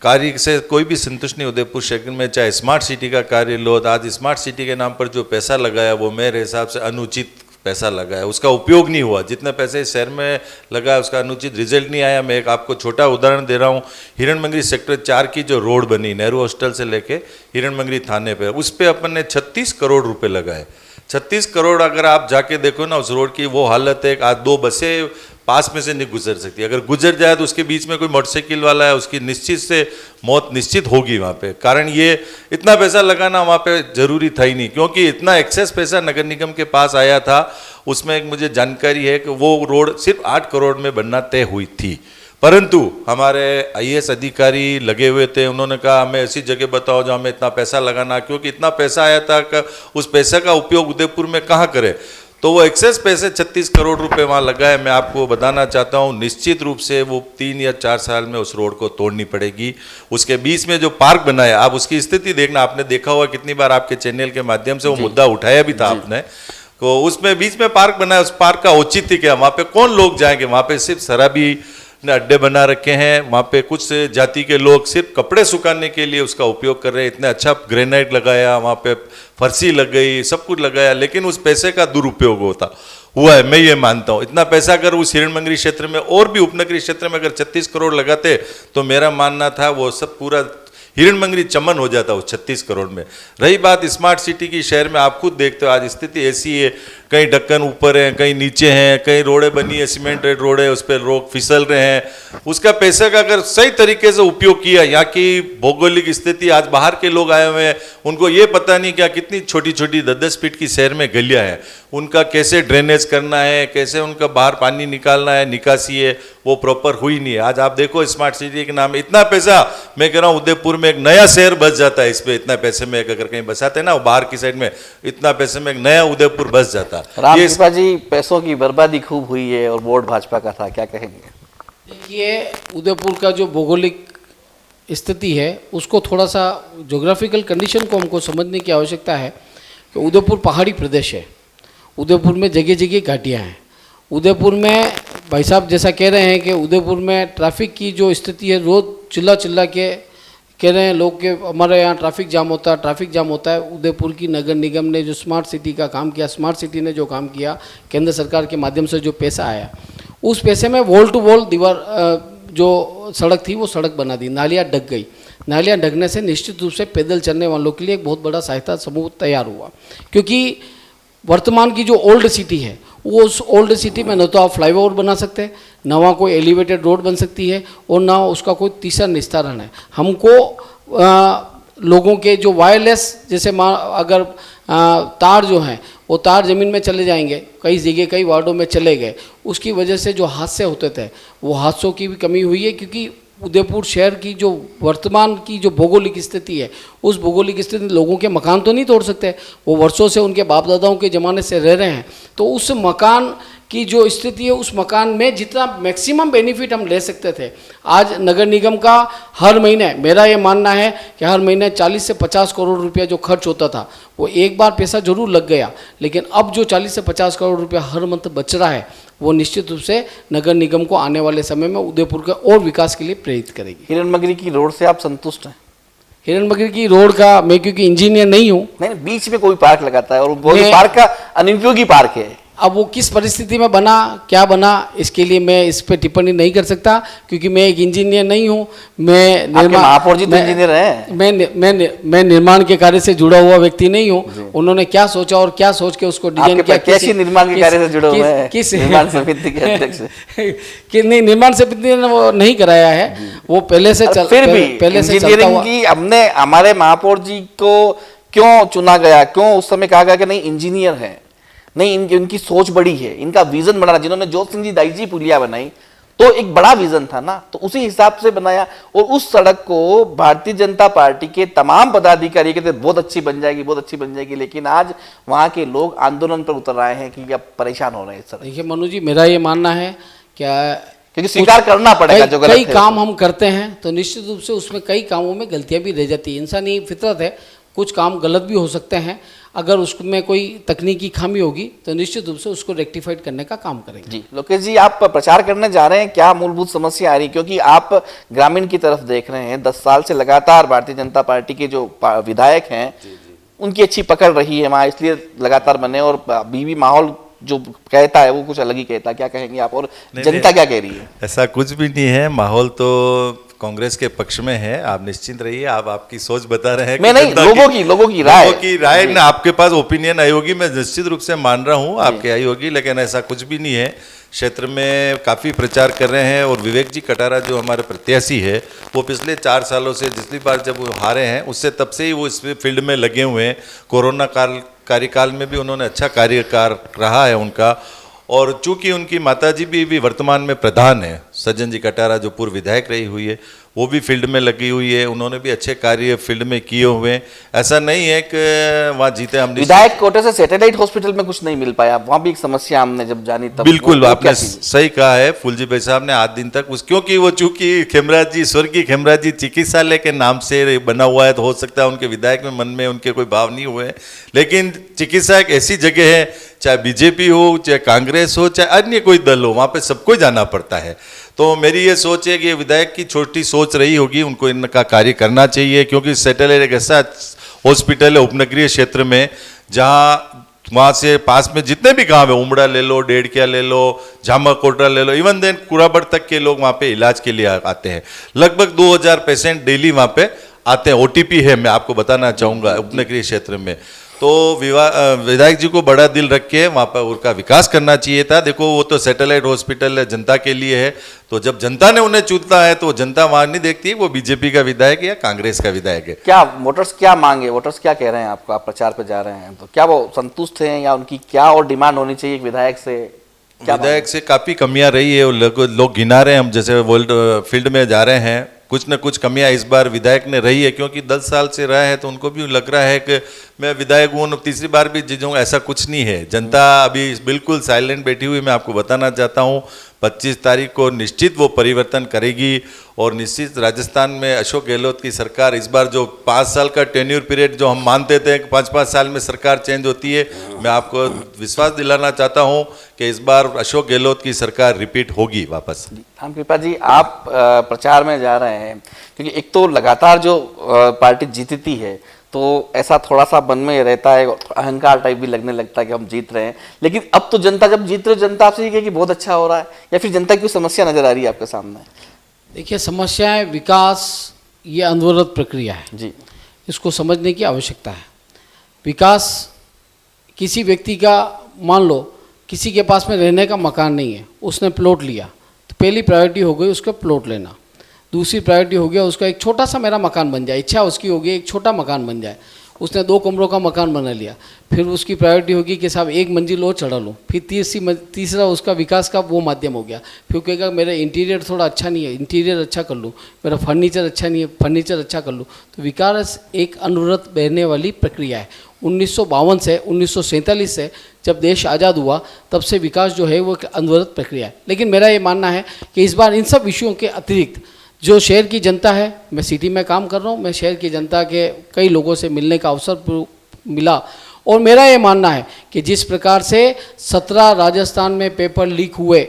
कार्य से कोई भी संतुष्ट नहीं उदयपुर शहर में। चाहे स्मार्ट सिटी का कार्य लो, आज स्मार्ट सिटी के नाम पर जो पैसा लगाया वो मेरे हिसाब से अनुचित पैसा लगाया, उसका उपयोग नहीं हुआ। जितने पैसे शहर में लगा उसका अनुचित रिजल्ट नहीं आया। मैं एक आपको छोटा उदाहरण दे रहा हूँ, हिरणमंगरी सेक्टर 4 की जो रोड बनी नेहरू हॉस्टल से लेके हिरणमंगरी थाने पे, उस पर अपन ने 36 करोड़ रुपए लगाए। 36 करोड़ अगर आप जाके देखो ना उस रोड की वो हालत है, आज 2 बसें पास में से नहीं गुजर सकती। अगर गुजर जाए तो उसके बीच में कोई मोटरसाइकिल वाला है, उसकी निश्चित से मौत निश्चित होगी वहाँ पे। कारण ये इतना पैसा लगाना वहाँ पे जरूरी था ही नहीं, क्योंकि इतना एक्सेस पैसा नगर निगम के पास आया था। उसमें एक मुझे जानकारी है कि वो रोड सिर्फ 8 करोड़ में बनना तय हुई थी, परंतु हमारे IAS अधिकारी लगे हुए थे। उन्होंने कहा हमें ऐसी जगह बताओ जहाँ हमें इतना पैसा लगाना, क्योंकि इतना पैसा आया था कि उस पैसे का उपयोग उदयपुर में कहाँ करें। तो वो एक्सेस पैसे 36 करोड़ रुपए वहाँ लगाए। मैं आपको बताना चाहता हूँ निश्चित रूप से वो 3 या 4 साल में उस रोड को तोड़नी पड़ेगी। उसके बीच में जो पार्क बनाया, आप उसकी स्थिति देखना, आपने देखा होगा कितनी बार आपके चैनल के माध्यम से वो मुद्दा उठाया भी था आपने, तो उसमें बीच में पार्क बनाया, उस पार्क का औचित्य क्या, वहाँ पे कौन लोग जाएंगे? वहाँ पे सिर्फ शराबी ने अड्डे बना रखे हैं, वहाँ पे कुछ जाति के लोग सिर्फ कपड़े सुखाने के लिए उसका उपयोग कर रहे हैं। इतना अच्छा ग्रेनाइट लगाया, वहाँ पे फर्शी लग गई, सब कुछ लगाया, लेकिन उस पैसे का दुरुपयोग होता हुआ है, मैं ये मानता हूँ। इतना पैसा अगर उस हिरणमंगरी क्षेत्र में और भी उपनगरीय क्षेत्र में अगर 36 करोड़ लगाते तो मेरा मानना था वो सब पूरा हिरणमंगरी चमन हो जाता उस 36 करोड़ में। रही बात स्मार्ट सिटी की, शहर में आप खुद देखते हो आज स्थिति ऐसी है, कहीं ढक्कन ऊपर है, कहीं नीचे हैं, कहीं रोडें बनी है, सीमेंटेड रोड है, उस पर लोग फिसल रहे हैं। उसका पैसे का अगर सही तरीके से उपयोग किया, यहाँ की भौगोलिक स्थिति, आज बाहर के लोग आए हुए हैं, उनको ये पता नहीं क्या कितनी छोटी छोटी 10-10 फीट की शहर में गलियाँ हैं, उनका कैसे ड्रेनेज करना है, कैसे उनका बाहर पानी निकालना है, निकासी है, वो प्रॉपर हुई नहीं है। आज आप देखो स्मार्ट सिटी के नाम इतना पैसा, मैं कह रहा हूँ उदयपुर में एक नया शहर बस जाता है इस पे। इतना पैसे में अगर कहीं बसाते ना बाहर की साइड में, इतना पैसे में एक नया उदयपुर बस जाता। रामकृपा जी, पैसों की बर्बादी खूब हुई है और वोट भाजपा का था, क्या कहेंगे? देखिए, उदयपुर का जो भौगोलिक स्थिति है उसको थोड़ा सा ज्योग्राफिकल कंडीशन को हमको समझने की आवश्यकता है कि उदयपुर पहाड़ी प्रदेश है, उदयपुर में जगह जगह घाटियाँ हैं। उदयपुर में भाई साहब जैसा कह रहे हैं कि उदयपुर में ट्रैफिक की जो स्थिति है, रोज़ चिल्ला के कह रहे हैं लोग कि हमारे यहाँ ट्रैफिक जाम होता है, ट्रैफिक जाम होता है। उदयपुर की नगर निगम ने जो स्मार्ट सिटी का काम किया, स्मार्ट सिटी ने जो काम किया, केंद्र सरकार के माध्यम से जो पैसा आया, उस पैसे में वॉल टू वॉल दीवार जो सड़क थी वो सड़क बना दी, नालियाँ ढक गई। नालियाँ ढकने से निश्चित रूप से पैदल चलने वालों के लिए एक बहुत बड़ा सहायता समूह तैयार हुआ, क्योंकि वर्तमान की जो ओल्ड सिटी है वो उस ओल्ड सिटी में न तो आप फ्लाईओवर बना सकते हैं, न वहाँ कोई एलिवेटेड रोड बन सकती है, और ना उसका कोई तीसरा निस्तारण है। हमको लोगों के जो वायरलेस, जैसे अगर तार जो हैं वो तार ज़मीन में चले जाएंगे, कई जगह कई वार्डों में चले गए, उसकी वजह से जो हादसे होते थे वो हादसों की भी कमी हुई है। क्योंकि उदयपुर शहर की जो वर्तमान की जो भौगोलिक स्थिति है, उस भौगोलिक स्थिति में लोगों के मकान तो नहीं तोड़ सकते, वो वर्षों से उनके बाप दादाओं के ज़माने से रह रहे हैं, तो उस मकान की जो स्थिति है, उस मकान में जितना मैक्सिमम बेनिफिट हम ले सकते थे, आज नगर निगम का हर महीने, मेरा ये मानना है कि हर महीने 40 से 50 करोड़ रुपया जो खर्च होता था, वो एक बार पैसा जरूर लग गया, लेकिन अब जो 40 से 50 करोड़ रुपया हर मंथ बच रहा है, वो निश्चित रूप से नगर निगम को आने वाले समय में उदयपुर के और विकास के लिए प्रेरित करेगी। हिरणमंगरी की रोड से आप संतुष्ट हैं? हिरणमंगरी की रोड का मैं क्योंकि इंजीनियर नहीं हूँ, नहीं, बीच में कोई पार्क लगाता है और वो पार्क का अनुपयोगी पार्क है। अब वो किस परिस्थिति में बना, क्या बना, इसके लिए मैं इस पे टिप्पणी नहीं कर सकता, क्योंकि मैं एक इंजीनियर नहीं हूँ। मैं महापौर जी तो इंजीनियर हैं। मैं निर्माण के कार्य से जुड़ा हुआ व्यक्ति नहीं हूँ। उन्होंने क्या सोचा और क्या सोच के उसको डिजाइन किया, कैसी निर्माण के कार्य से जुड़े हुए हैं? किस निर्माण समिति के अध्यक्ष? कि नहीं, निर्माण समिति ने वो नहीं कराया है, वो पहले से फिर भी इंजीनियरिंग की हमने हमारे महापौर जी को क्यों चुना गया, क्यों उस समय कहा गया कि नहीं इंजीनियर है, नहीं इनकी सोच बड़ी है, इनका विजन बड़ा। जिन्होंने जोत सिंह जी दाई जी पुलिया बनाई, तो एक बड़ा विजन था ना, तो उसी हिसाब से बनाया और उस सड़क को भारतीय जनता पार्टी के तमाम पदाधिकारी कहते बहुत अच्छी बन जाएगी, बहुत अच्छी बन जाएगी, लेकिन आज वहां के लोग आंदोलन पर उतर आए हैं कि अब परेशान हो रहे हैं इस सड़क। देखिए मनु जी, मेरा ये मानना है क्या, क्योंकि स्वीकार करना पड़ेगा जो गलत कई है। काम हम करते हैं तो निश्चित रूप से उसमें कई कामों में गलतियां भी रह जाती है, इंसानी फितरत है, कुछ काम गलत भी हो सकते हैं। अगर उसमें कोई तकनीकी खामी होगी तो निश्चित रूप से उसको रेक्टिफाइड करने का काम करेंगे। जी लोकेश जी, आप प्रचार करने जा रहे हैं, क्या मूलभूत समस्या आ रही है? क्योंकि आप ग्रामीण की तरफ देख रहे हैं, 10 साल से लगातार भारतीय जनता पार्टी के जो विधायक हैं उनकी अच्छी पकड़ रही है वहां, इसलिए लगातार बने, और अभी भी माहौल जो कहता है वो कुछ अलग ही कहता है। क्या कहेंगे आप, और जनता क्या कह रही है? ऐसा कुछ भी नहीं है, माहौल तो कांग्रेस के पक्ष में है, आप निश्चिंत रहिए। आप आपकी सोच बता रहे हैं। मैं नहीं, लोगों की राय ना, आपके पास ओपिनियन आई होगी, मैं निश्चित रूप से मान रहा हूँ आपके आई होगी, लेकिन ऐसा कुछ भी नहीं है। क्षेत्र में काफ़ी प्रचार कर रहे हैं, और विवेक जी कटारा जो हमारे प्रत्याशी है वो पिछले 4 सालों से, पिछली बार जब वो हारे हैं उससे तब से ही वो इस फील्ड में लगे हुए हैं। कोरोना कार्यकाल में भी उन्होंने अच्छा कार्यकाल रहा है उनका, और चूंकि उनकी माताजी भी वर्तमान में प्रधान है, सज्जन जी कटारा जो पूर्व विधायक रही हुई है, वो भी फील्ड में लगी हुई है, उन्होंने भी अच्छे कार्य फील्ड में किए हुए हैं। ऐसा नहीं है कि वहाँ जीते हम। विधायक कोटे से सैटेलाइट हॉस्पिटल में कुछ नहीं मिल पाया, वहाँ भी एक समस्या हमने जब जानी तब। बिल्कुल आपने सही कहा है फूलजी भाई साहब ने, आज दिन तक क्योंकि वो चूंकि खेमराज जी, स्वर्गीय खेमराज जी चिकित्सालय के नाम से बना हुआ है, तो हो सकता है उनके विधायक में मन में उनके कोई भाव नहीं हुए, लेकिन चिकित्सा एक ऐसी जगह है, चाहे बीजेपी हो, चाहे कांग्रेस हो, चाहे अन्य कोई दल हो, वहाँ पे सबको जाना पड़ता है। तो मेरी ये सोच है कि विधायक की छोटी सोच रही होगी, उनको इनका कार्य करना चाहिए, क्योंकि सैटेलाइट एक ऐसा हॉस्पिटल है उपनगरीय क्षेत्र में, जहाँ वहाँ से पास में जितने भी गांव है, उमड़ा ले लो, डेढ़किया ले लो, झामा कोटरा ले लो, इवन देन कुराबड़ तक के लोग वहाँ पे इलाज के लिए आते हैं। लगभग 2000 पेशेंट डेली वहाँ पे आते हैं। OTP है, मैं आपको बताना चाहूँगा, उपनगरीय क्षेत्र में। तो विधायक जी को बड़ा दिल रख के वहाँ पर उनका विकास करना चाहिए था। देखो वो तो सैटेलाइट हॉस्पिटल है, जनता के लिए है, तो जब जनता ने उन्हें चुनता है तो जनता वहाँ नहीं देखती है वो बीजेपी का विधायक है या कांग्रेस का विधायक है। क्या वोटर्स क्या मांगे, वोटर्स क्या कह रहे हैं आपको? आप प्रचार पे जा रहे हैं तो क्या वो संतुष्ट हैं, या उनकी क्या और डिमांड होनी चाहिए एक विधायक से? विधायक से काफ़ी कमियां रही है, लोग गिना रहे हैं, हम जैसे वर्ल्ड फील्ड में जा रहे हैं, कुछ न कुछ कमियां इस बार विधायक ने रही है, क्योंकि 10 साल से रहा है तो उनको भी लग रहा है कि मैं विधायक हूँ, तीसरी बार भी जीतूंगा। ऐसा कुछ नहीं है, जनता अभी बिल्कुल साइलेंट बैठी हुई। मैं आपको बताना चाहता हूँ 25 तारीख को निश्चित वो परिवर्तन करेगी, और निश्चित राजस्थान में अशोक गहलोत की सरकार इस बार जो 5 साल का टेन्यूर पीरियड जो हम मानते थे कि 5-5 साल में सरकार चेंज होती है, मैं आपको विश्वास दिलाना चाहता हूँ कि इस बार अशोक गहलोत की सरकार रिपीट होगी वापस। राम कृपा जी, आप प्रचार में जा रहे हैं, क्योंकि एक तो लगातार जो पार्टी जीतती है तो ऐसा थोड़ा सा मन में रहता है, अहंकार टाइप भी लगने लगता है कि हम जीत रहे हैं, लेकिन अब तो जनता जब जीत रहे हो, जनता आपसे ये कहे कि बहुत अच्छा हो रहा है, या फिर जनता की कोई समस्या नजर आ रही है आपके सामने? देखिए, समस्याएं, विकास ये अनवरत प्रक्रिया है जी, इसको समझने की आवश्यकता है। विकास किसी व्यक्ति का, मान लो किसी के पास में रहने का मकान नहीं है, उसने प्लॉट लिया, तो पहली प्रायोरिटी हो गई उसका प्लॉट लेना, दूसरी प्रायोरिटी हो गया उसका एक छोटा सा मेरा मकान बन जाए, इच्छा उसकी होगी एक छोटा मकान बन जाए, उसने 2 कमरों का मकान बना लिया, फिर उसकी प्रायोरिटी होगी कि साहब 1 मंजिल और चढ़ा लूँ, फिर तीसरा उसका विकास का वो माध्यम हो गया, फिर कहेगा मेरा इंटीरियर थोड़ा अच्छा नहीं है, इंटीरियर अच्छा कर लूँ, मेरा फर्नीचर अच्छा नहीं है, फर्नीचर अच्छा कर लूँ। तो विकास एक अनवरत बहने वाली प्रक्रिया है। 1952 से 1947 से जब देश आज़ाद हुआ तब से विकास जो है वो एक अनवरत प्रक्रिया है। लेकिन मेरा ये मानना है कि इस बार इन सब विषयों के अतिरिक्त जो शहर की जनता है, मैं सिटी में काम कर रहा हूँ, मैं शहर की जनता के कई लोगों से मिलने का अवसर मिला, और मेरा ये मानना है कि जिस प्रकार से 17 राजस्थान में पेपर लीक हुए,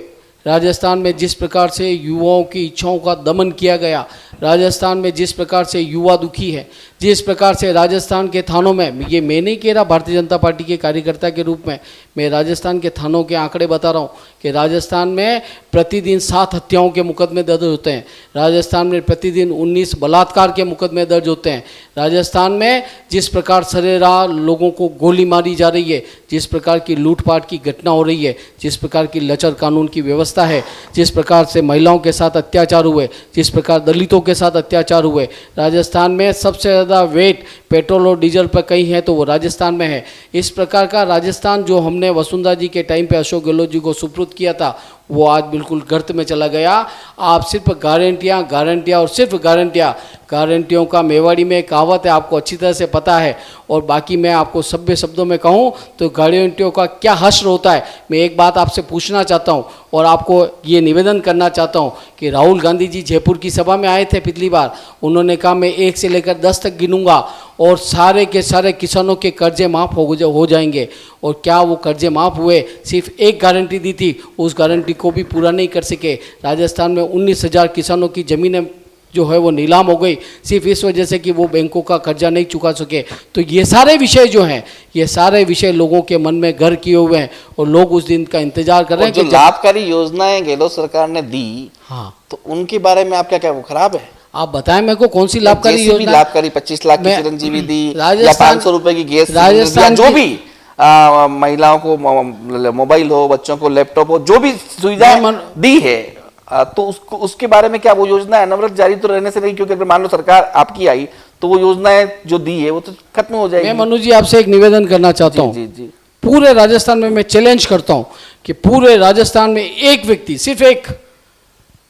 राजस्थान में जिस प्रकार से युवाओं की इच्छाओं का दमन किया गया, राजस्थान में जिस प्रकार से युवा दुखी है, जिस प्रकार से राजस्थान के थानों में, ये मैं नहीं कह रहा भारतीय जनता पार्टी के कार्यकर्ता के रूप में, मैं राजस्थान के थानों के आंकड़े बता रहा हूँ कि राजस्थान में प्रतिदिन 7 हत्याओं के मुकदमे दर्ज होते हैं, राजस्थान में प्रतिदिन 19 बलात्कार के मुकदमे दर्ज होते हैं, राजस्थान में जिस प्रकार सरेराह लोगों को गोली मारी जा रही है, जिस प्रकार की लूटपाट की घटना हो रही है, जिस प्रकार की लचर कानून की व्यवस्था है, जिस प्रकार से महिलाओं के साथ अत्याचार हुए, जिस प्रकार दलितों के साथ अत्याचार हुए, राजस्थान में सबसे ज़्यादा वेट पेट्रोल और डीजल पर कहीं है तो वो राजस्थान में है। इस प्रकार का राजस्थान जो हमने वसुंधरा जी के टाइम पे अशोक गहलोत जी को सुपुर्द किया था वो आज बिल्कुल गर्त में चला गया। आप सिर्फ गारंटियाँ गारंटियाँ और सिर्फ गारंटियाँ, गारंटियों का मेवाड़ी में कहावत है, आपको अच्छी तरह से पता है। और बाकी मैं आपको सभ्य शब्दों में कहूँ तो गारंटियों का क्या हश्र होता है। मैं एक बात आपसे पूछना चाहता हूँ और आपको ये निवेदन करना चाहता हूँ कि राहुल गांधी जी जयपुर की सभा में आए थे पिछली बार, उन्होंने कहा मैं 1 से लेकर 10 तक गिनूंगा और सारे के सारे किसानों के कर्जे माफ़ हो जाएंगे। और क्या वो कर्जे माफ़ हुए? सिर्फ एक गारंटी दी थी, उस गारंटी को भी पूरा नहीं कर सके। राजस्थान में 19,000 किसानों की ज़मीनें जो है वो नीलाम हो गई सिर्फ इस वजह से कि वो बैंकों का कर्जा नहीं चुका सके। तो ये सारे विषय जो हैं, ये सारे विषय लोगों के मन में घर किए हुए हैं और लोग उस दिन का इंतजार कर रहे हैं जो कि लाभकारी योजनाएं गहलोत सरकार ने दी, हाँ, तो उनके बारे में आप क्या क्या वो खराब है? आप बताएं मेरे को कौन सी लाभकारी जैसे भी योजना? लाभकारी 25 लाख की मैं- चिरंजीवी दी या राजस्थान- 500 रुपए की गैस सिलेंडर राजस्थान दिया, जो की- भी महिलाओं को मोबाइल हो, बच्चों को लैपटॉप हो, जो भी सुविधाएं मैं दी है, तो उसके बारे में क्या वो योजना अनवरत जारी तो रहने से नहीं, क्योंकि अगर मान लो सरकार आपकी आई तो वो योजनाएं जो दी है वो तो खत्म हो जाएगी। मैं मनु जी आपसे एक निवेदन करना चाहता हूँ। जी जी। पूरे राजस्थान में मैं चैलेंज करता हूँ कि पूरे राजस्थान में एक व्यक्ति, सिर्फ एक,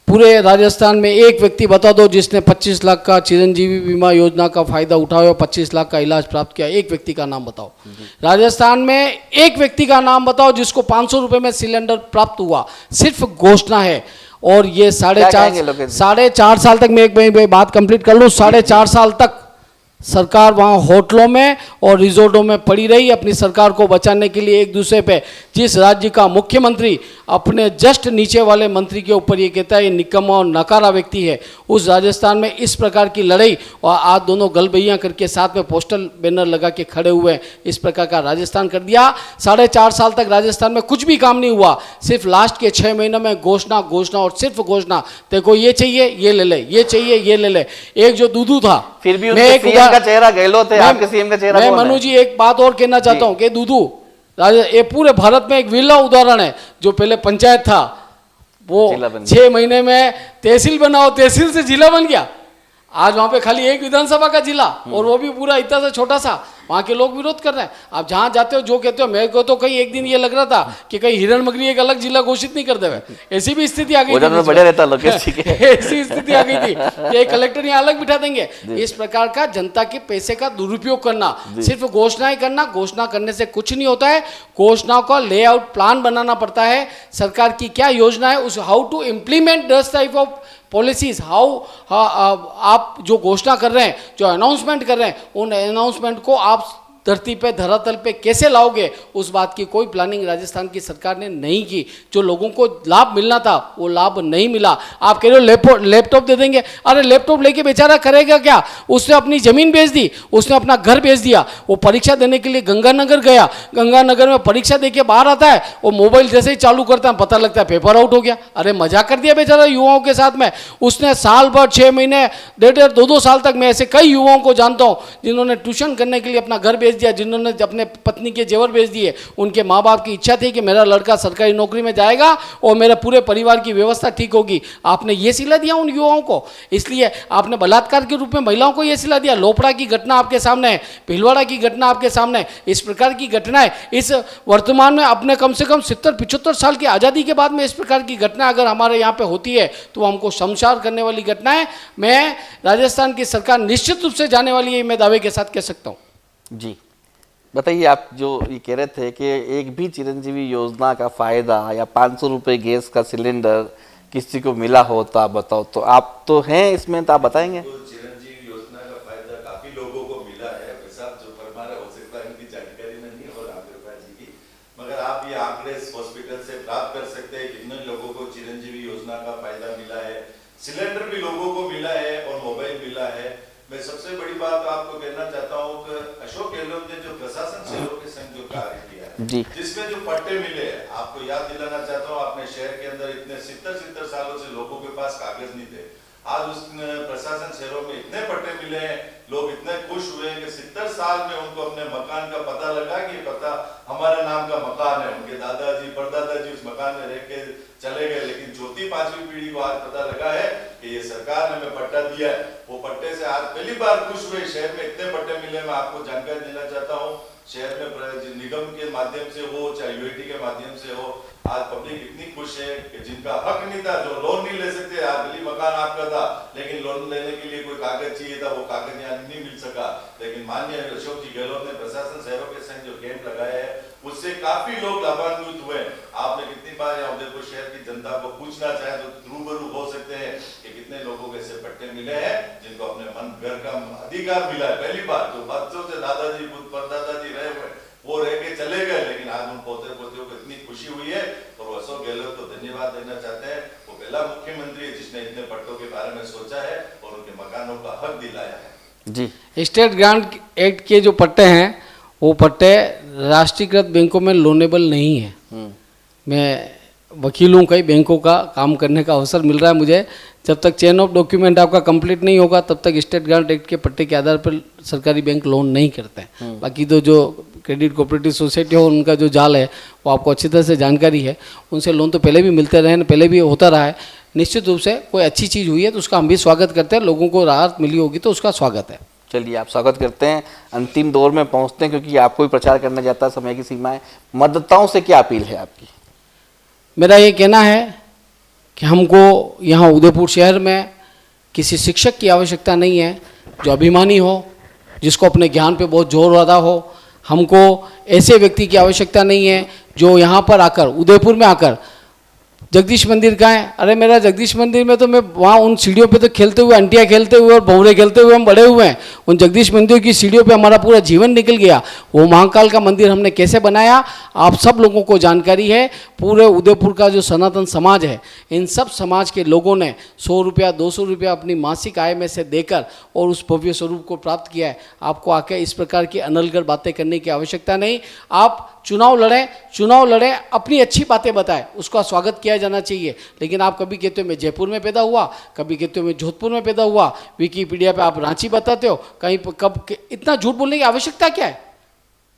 पूरे राजस्थान में एक व्यक्ति बता दो जिसने 25 लाख का चिरंजीवी बीमा योजना का फायदा उठाया, 25 लाख का इलाज प्राप्त किया। एक व्यक्ति का नाम बताओ। राजस्थान में एक व्यक्ति का नाम बताओ जिसको 500 रुपए में सिलेंडर प्राप्त हुआ। सिर्फ घोषणा है। और ये क्या कहेंगे लोग? 4.5 साल तक, मैं एक बात कंप्लीट कर लूँ, 4.5 साल तक सरकार वहाँ होटलों में और रिजोर्टों में पड़ी रही अपनी सरकार को बचाने के लिए एक दूसरे पे। जिस राज्य का मुख्यमंत्री अपने जस्ट नीचे वाले मंत्री के ऊपर ये कहता है ये निकम्मा और नकारा व्यक्ति है, उस राजस्थान में इस प्रकार की लड़ाई, और आज दोनों गलबैया करके साथ में पोस्टल बैनर लगा के खड़े हुए हैं, इस प्रकार का राजस्थान कर दिया। 4.5 साल तक राजस्थान में कुछ भी काम नहीं हुआ, सिर्फ लास्ट के 6 महीनों में घोषणा घोषणा और सिर्फ घोषणा। देखो ये चाहिए ये ले ले, ये चाहिए ये ले ले। एक जो दूधू था, फिर भी मैं उनके एक सीएम का चेहरा गहलोत है, आपके सीएम का चेहरा मैं कौन है? मनु जी एक बात और कहना चाहता हूँ कि दूधू ये पूरे भारत में एक विरला उदाहरण है। जो पहले पंचायत था वो जिला बन 6 महीने में तहसील बनाओ, तहसील से जिला बन गया। आज वहां पे खाली एक विधानसभा का जिला, और वो भी पूरा इतना सा छोटा सा। वहां के लोग विरोध कर रहे हैं। आप जहां जाते हो जो कहते हो, मेरे को तो कहीं एक दिन ये लग रहा था कि कहीं हिरण मगरी एक अलग जिला घोषित नहीं कर देवे, ऐसी भी स्थिति आ गई थी। बढ़िया रहता लोकेश जी के। ऐसी स्थिति आ गई थी कि एक कलेक्टर यहाँ अलग बिठा देंगे। इस प्रकार का जनता के पैसे का दुरुपयोग करना, सिर्फ घोषणाएं करना, घोषणा करने से कुछ नहीं होता है। घोषणाओं का लेआउट प्लान बनाना पड़ता है। सरकार की क्या योजना है, उस how to implement this type of policies, how आप जो घोषणा कर रहे हैं, जो अनाउंसमेंट कर रहे हैं, उन अनाउंसमेंट को आप धरती पे धरातल पे कैसे लाओगे, उस बात की कोई प्लानिंग राजस्थान की सरकार ने नहीं की। जो लोगों को लाभ मिलना था वो लाभ नहीं मिला। आप कह रहे हो लैपटॉप दे देंगे, अरे लैपटॉप लेके बेचारा करेगा क्या? उसने अपनी जमीन बेच दी, उसने अपना घर बेच दिया। वो परीक्षा देने के लिए गंगानगर गया, गंगानगर में परीक्षा दे के बाहर आता है, वो मोबाइल जैसे ही चालू करता है पता लगता है पेपर आउट हो गया। अरे मजाक कर दिया बेचारा युवाओं के साथ में। उसने साल भर 6 महीने 1.5 2 साल तक, मैं ऐसे कई युवाओं को जानता हूँ जिन्होंने ट्यूशन करने के लिए अपना घर बेच दिया, जिन्होंने अपने पत्नी के जेवर बेच दिए। उनके माँ बाप की इच्छा थी कि मेरा लड़का सरकारी नौकरी में जाएगा और मेरे पूरे परिवार की व्यवस्था ठीक होगी। आपने ये सिला दिया उन युवाओं को, इसलिए आपने बलात्कार के रूप में महिलाओं को ये सिला दिया। लोपड़ा की घटना आपके सामने है, भीलवाड़ा की घटना आपके सामने है। इस प्रकार की घटनाएं इस वर्तमान में अपने कम से कम 70-75 साल की आज़ादी के बाद में इस प्रकार की घटना अगर हमारे यहाँ पे होती है तो हमको शर्मसार करने वाली घटनाएं। मैं राजस्थान की सरकार निश्चित रूप से जाने वाली है, मैं दावे के साथ कह सकता हूँ। जी बताइए, आप जो ये कह रहे थे कि एक भी चिरंजीवी योजना का फायदा या 500 रुपए गैस का सिलेंडर किसी को मिला हो तो आप बताओ। तो आप तो हैं इसमें, तो आप बताएंगे। तो चिरंजीवी योजना का फायदा काफी लोगों को मिला है, वैसा जो फरमा रहे हो सकता है इनकी जानकारी में नहीं हो आग्रपाल जी की, मगर आप ये आंकड़े हॉस्पिटल से प्राप्त कर सकते हैं कितने लोगों को चिरंजीवी योजना का फायदा मिला है। सिलेंडर भी लोगों को मिला है और मोबाइल मिला है। मैं सबसे बड़ी बात आपको कहना चाहता हूँ कि अशोक गहलोत ने जो प्रशासन सेवकों के संग जो कार्य किया है, जिसमें जो पट्टे मिले हैं, आपको याद दिलाना चाहता हूँ, अपने शहर के अंदर इतने 70 सालों से लोगों के पास कागज नहीं थे। आज उस प्रशासन शहरों में इतने पट्टे मिले हैं, लोग इतने खुश हुए हैं कि 70 साल में उनको अपने मकान का पता लगा कि पता हमारा नाम का मकान है। उनके दादाजी परदादाजी उस मकान में रह के चले गए, लेकिन चौथी 5वीं पीढ़ी को आज पता लगा है कि ये सरकार ने हमें पट्टा दिया है। वो पट्टे से आज पहली बार खुश हुए शहर में इतने पट्टे मिले, मैं आपको जानकारी देना चाहता हूँ। शहर में निगम के माध्यम से हो चाहे यूएटी के माध्यम से हो, आज पब्लिक इतनी खुश है कि जिनका हक नहीं था, जो लोन नहीं ले सकते, आज गली मकान आपका था लेकिन लोन लेने के लिए कोई कागज चाहिए था, वो कागज यहाँ नहीं मिल सका। लेकिन माननीय अशोक जी गहलोत ने प्रशासन शहरों के संग जो कैंप लगाया है उससे काफी लोग लाभान्वित हुए। आपने कितनी बार यहाँ उदयपुर शहर की जनता को पूछना चाहे तो रूबरू हो सकते हैं कि कितने लोगों के ऐसे पट्टे मिले हैं जिनको अपने मन घर का अधिकार मिला है। पहली बार जो बच्चों से दादाजी परदादाजी रहे हुए वो रह के चले गए, लेकिन आज उन पोते पोतियों को इतनी खुशी हुई है और वो अशोक गहलोत को धन्यवाद देना चाहते हैं। वो पहला मुख्यमंत्री है जिसने इतने पट्टों के बारे में सोचा है और उनके मकानों का हक दिलाया है। जी, स्टेट ग्रांट एक्ट के जो पट्टे हैं वो पट्टे राष्ट्रीयकृत बैंकों में लोनेबल नहीं है। मैं वकील हूँ, कई बैंकों का काम करने का अवसर मिल रहा है मुझे। जब तक चेन ऑफ डॉक्यूमेंट आपका कंप्लीट नहीं होगा तब तक स्टेट ग्रांट एक्ट के पट्टे के आधार पर सरकारी बैंक लोन नहीं करते हैं। बाकी तो जो क्रेडिट कोऑपरेटिव सोसाइटी हो उनका जो जाल है वो आपको अच्छी तरह से जानकारी है। उनसे लोन तो पहले भी मिलते रहे, पहले भी होता रहा है। निश्चित रूप से कोई अच्छी चीज़ हुई है तो उसका हम भी स्वागत करते हैं, लोगों को राहत मिली होगी तो उसका स्वागत है। चलिए, आप स्वागत करते हैं। अंतिम दौर में पहुंचते हैं क्योंकि आपको भी प्रचार करना जाता है, समय की सीमा है। मतदाताओं से क्या अपील है आपकी? मेरा ये कहना है कि हमको यहाँ उदयपुर शहर में किसी शिक्षक की आवश्यकता नहीं है जो अभिमानी हो, जिसको अपने ज्ञान पे बहुत जोर अदा हो। हमको ऐसे व्यक्ति की आवश्यकता नहीं है जो यहाँ पर आकर, उदयपुर में आकर, जगदीश मंदिर कहाँ है, अरे मेरा जगदीश मंदिर में तो मैं वहाँ उन सीढ़ियों पे तो खेलते हुए, अंटिया खेलते हुए और भंवरे खेलते हुए हम बड़े हुए हैं। उन जगदीश मंदिर की सीढ़ियों पे हमारा पूरा जीवन निकल गया। वो महाकाल का मंदिर हमने कैसे बनाया आप सब लोगों को जानकारी है। पूरे उदयपुर का जो सनातन समाज है, इन सब समाज के लोगों ने 100 रुपया 200 रुपया अपनी मासिक आय में से देकर और उस भव्य स्वरूप को प्राप्त किया है। आपको आके इस प्रकार की अनलगढ़ बातें करने की आवश्यकता नहीं। आप चुनाव लड़ें, अपनी अच्छी बातें बताएं, उसका स्वागत किया जाना चाहिए। लेकिन आप कभी कहते हो मैं जयपुर में पैदा हुआ, कभी कहते हो मैं जोधपुर में पैदा हुआ, विकिपीडिया पे आप रांची बताते हो, कहीं कब इतना झूठ बोलने की आवश्यकता क्या है?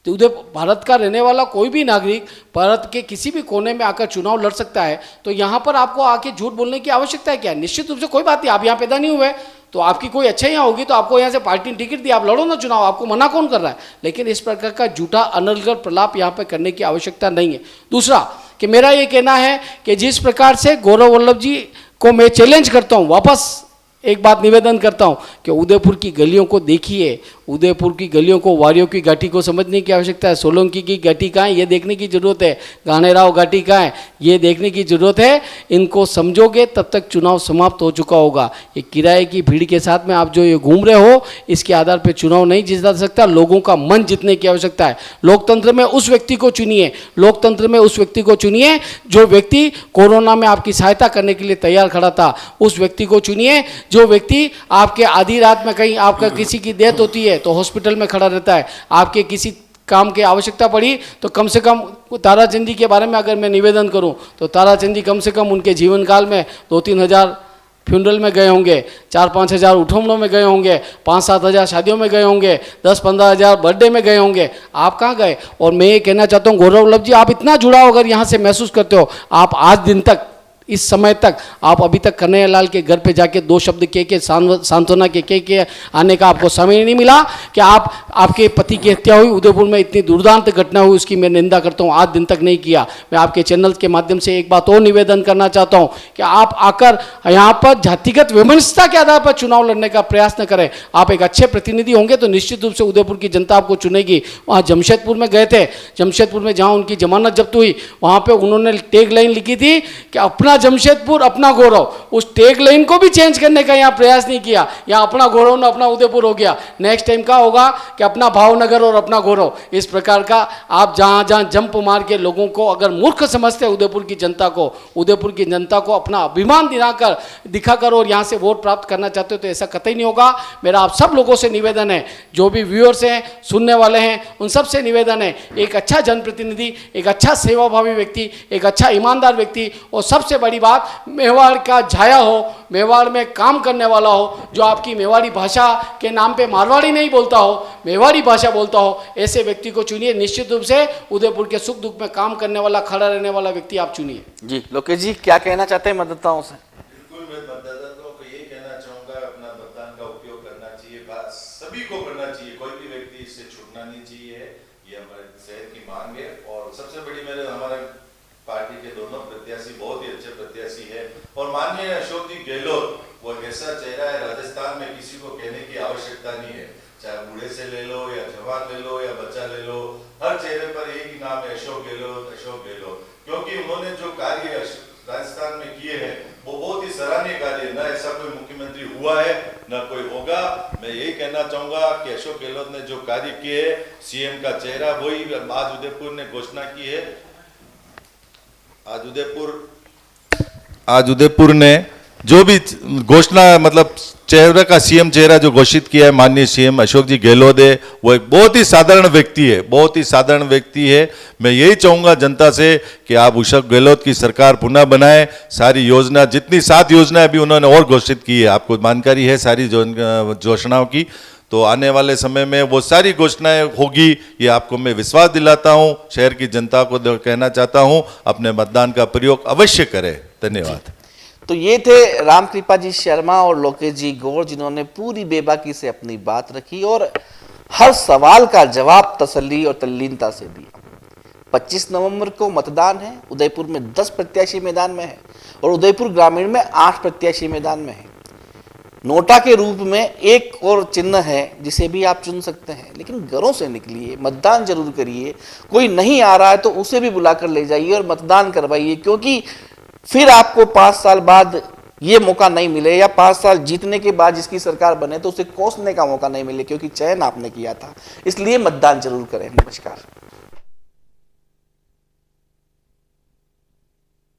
तो उधर भारत का रहने वाला कोई भी नागरिक भारत के किसी भी कोने में आकर चुनाव लड़ सकता है, तो यहाँ पर आपको आके झूठ बोलने की आवश्यकता क्या है? निश्चित रूप से कोई बात नहीं, आप यहाँ पैदा नहीं हुए तो आपकी कोई अच्छा यहाँ होगी तो आपको यहाँ से पार्टी ने टिकट दी, आप लड़ो ना चुनाव, आपको मना कौन कर रहा है? लेकिन इस प्रकार का झूठा अनलगढ़ प्रलाप यहाँ पर करने की आवश्यकता नहीं है। दूसरा कि मेरा ये कहना है कि जिस प्रकार से गौरव वल्लभ जी को मैं चैलेंज करता हूँ, वापस एक बात निवेदन करता हूँ कि उदयपुर की गलियों को देखिए, उदयपुर की गलियों को, वारियों की घाटी को समझने की आवश्यकता है। सोलंकी की घाटी कहाँ है ये देखने की जरूरत है, गानेराव घाटी कहाँ है ये देखने की जरूरत है। इनको समझोगे तब तक चुनाव समाप्त हो चुका होगा। ये किराए की भीड़ के साथ में आप जो ये घूम रहे हो, इसके आधार पर चुनाव नहीं जीता सकता। लोगों का मन जीतने की आवश्यकता है। लोकतंत्र में उस व्यक्ति को चुनिए, लोकतंत्र में उस व्यक्ति को चुनिए जो व्यक्ति कोरोना में आपकी सहायता करने के लिए तैयार खड़ा था। उस व्यक्ति को चुनिए जो व्यक्ति आपके आधी रात में कहीं आपका किसी की डेथ होती है तो हॉस्पिटल में खड़ा रहता है, आपके किसी काम की आवश्यकता पड़ी तो कम से कम ताराचंद जी के बारे में अगर मैं निवेदन करूं तो ताराचंद जी कम से कम उनके जीवन काल में 2-3 हज़ार फ्यूनरल में गए होंगे, 4-5 हज़ार उठमनों में गए होंगे, 5-7 हज़ार शादियों में गए होंगे, 10-15 हज़ार बर्थडे में गए होंगे। आप कहाँ गए? और मैं ये कहना चाहता हूँ गौरव वल्लभ जी, आप इतना जुड़ाव अगर यहाँ से महसूस करते हो, आप आज दिन तक, इस समय तक आप अभी तक कन्हैयालाल के घर पे जाके 2 शब्द के सांत्वना के आने का आपको समय नहीं मिला कि आपके पति की हत्या हुई, उदयपुर में इतनी दुर्दांत घटना हुई, उसकी मैं निंदा करता हूँ, आज दिन तक नहीं किया। मैं आपके चैनल के माध्यम से एक बात और निवेदन करना चाहता हूँ कि आप आकर यहाँ पर जातिगत विमनस्यता के आधार पर चुनाव लड़ने का प्रयास न करें। आप एक अच्छे प्रतिनिधि होंगे तो निश्चित रूप से उदयपुर की जनता आपको चुनेगी। वहाँ जमशेदपुर में गए थे, जमशेदपुर में जहाँ उनकी जमानत जब्त हुई वहाँ पर उन्होंने टैग लाइन लिखी थी कि अपना जमशेदपुर अपना गौरव। उस टैग लाइन को भी चेंज करने का यहाँ प्रयास नहीं किया। यहाँ अपना गौरव न अपना उदयपुर हो गया। नेक्स्ट टाइम क्या होगा कि अपना भावनगर और अपना गौरव, इस प्रकार का आप जहाँ जहाँ जंप मार के लोगों को अगर मूर्ख समझते हैं उदयपुर की जनता को अपना अभिमान दिखाकर और यहाँ से वोट प्राप्त करना चाहते हो तो ऐसा कतई नहीं होगा। मेरा आप सब लोगों से निवेदन है, जो भी व्यूअर्स हैं, सुनने वाले हैं, उन सब से निवेदन है, एक अच्छा जनप्रतिनिधि, एक अच्छा सेवाभावी व्यक्ति, एक अच्छा ईमानदार व्यक्ति और सबसे बड़ी बात मेवाड़ का झाया हो, मेवाड़ में काम करने वाला हो, जो आपकी मेवाड़ी भाषा के नाम पे मारवाड़ी नहीं बोलता हो, मेवाड़ी भाषा बोलता हो, ऐसे व्यक्ति को चुनिए। निश्चित रूप से उदयपुर के सुख दुख में काम करने वाला, खड़ा रहने वाला व्यक्ति आप चुनिए। जी लोकेश जी, क्या कहना चाहते हैं मतदाताओं से? बिल्कुल, मैं मतदाताओं को ये कहना चाहूंगा, अपना मतदान का उपयोग करना चाहिए। सभी को चाहिए, ये हमारे शहर की मांग है। और सबसे बड़ी मेरे हमारे पार्टी के दोनों प्रत्याशी बहुत ही अच्छे प्रत्याशी है। और माननीय अशोक जी गहलोत वो एक ऐसा चेहरा है, राजस्थान में किसी को कहने की आवश्यकता नहीं है, चाहे बूढ़े से ले लो या जवान ले लो या बच्चा ले लो, हर चेहरे पर एक ही नाम है, अशोक गहलोत, अशोक गहलोत। क्योंकि उन्होंने जो कार्य राजस्थान में किए हैं वो बहुत ही सराहनीय कार्य है, न ऐसा कोई मुख्यमंत्री हुआ है न कोई होगा। मैं यही कहना चाहूंगा कि अशोक गहलोत ने जो कार्य किए, सीएम का चेहरा वही आज उदयपुर ने घोषणा की है। आज उदयपुर ने जो भी घोषणा मतलब चेहरा का सीएम चेहरा जो घोषित किया है माननीय सीएम अशोक जी गहलोत है, वो एक बहुत ही साधारण व्यक्ति है, बहुत ही साधारण व्यक्ति है। मैं यही चाहूंगा जनता से कि आप अशोक गहलोत की सरकार पुनः बनाएं। सारी योजना जितनी 7 योजनाएं अभी उन्होंने और घोषित की है, आपको जानकारी है सारी घोषणाओं की, तो आने वाले समय में वो सारी घोषणाएं होगी, ये आपको मैं विश्वास दिलाता हूं। शहर की जनता को कहना चाहता हूं अपने मतदान का प्रयोग अवश्य करें। धन्यवाद। तो ये थे रामकृपा जी शर्मा और लोकेश जी गौड़, जिन्होंने पूरी बेबाकी से अपनी बात रखी और हर सवाल का जवाब तसल्ली और तल्लीनता से दिया। 25 नवंबर को मतदान है। उदयपुर में 10 प्रत्याशी मैदान में है और उदयपुर ग्रामीण में 8 प्रत्याशी मैदान में है। नोटा के रूप में एक और चिन्ह है जिसे भी आप चुन सकते हैं, लेकिन घरों से निकलिए, मतदान जरूर करिए। कोई नहीं आ रहा है तो उसे भी बुलाकर ले जाइए और मतदान करवाइए, क्योंकि फिर आपको 5 साल बाद ये मौका नहीं मिले या 5 साल जीतने के बाद जिसकी सरकार बने तो उसे कोसने का मौका नहीं मिले, क्योंकि चयन आपने किया था। इसलिए मतदान जरूर करें। नमस्कार।